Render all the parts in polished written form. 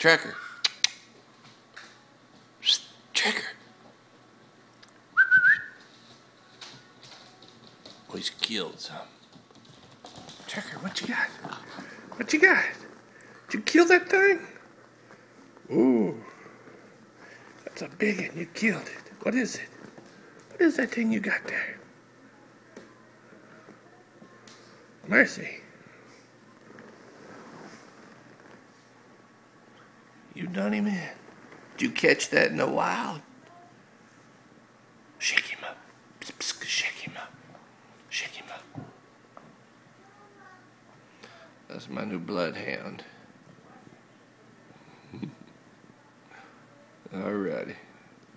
Tracker. Tracker. Oh, he's killed some. Tracker, what you got? What you got? Did you kill that thing? Ooh. That's a big one. You killed it. What is it? What is that thing you got there? Mercy. You done him in. Did you catch that in the wild? Shake him up. Shake him up. Shake him up. That's my new bloodhound. Alrighty.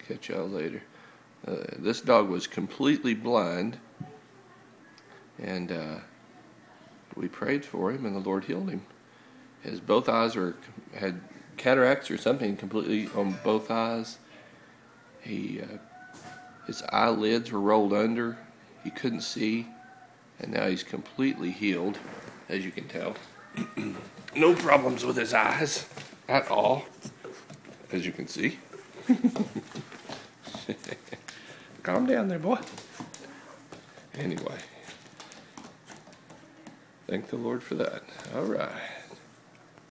Catch y'all later. This dog was completely blind, and we prayed for him, and the Lord healed him. His both eyes had cataracts or something completely on both eyes. His eyelids were rolled under. He couldn't see, and now he's completely healed, as you can tell. No problems with his eyes at all, as you can see. Calm down there, boy. Anyway, thank the Lord for that. All right.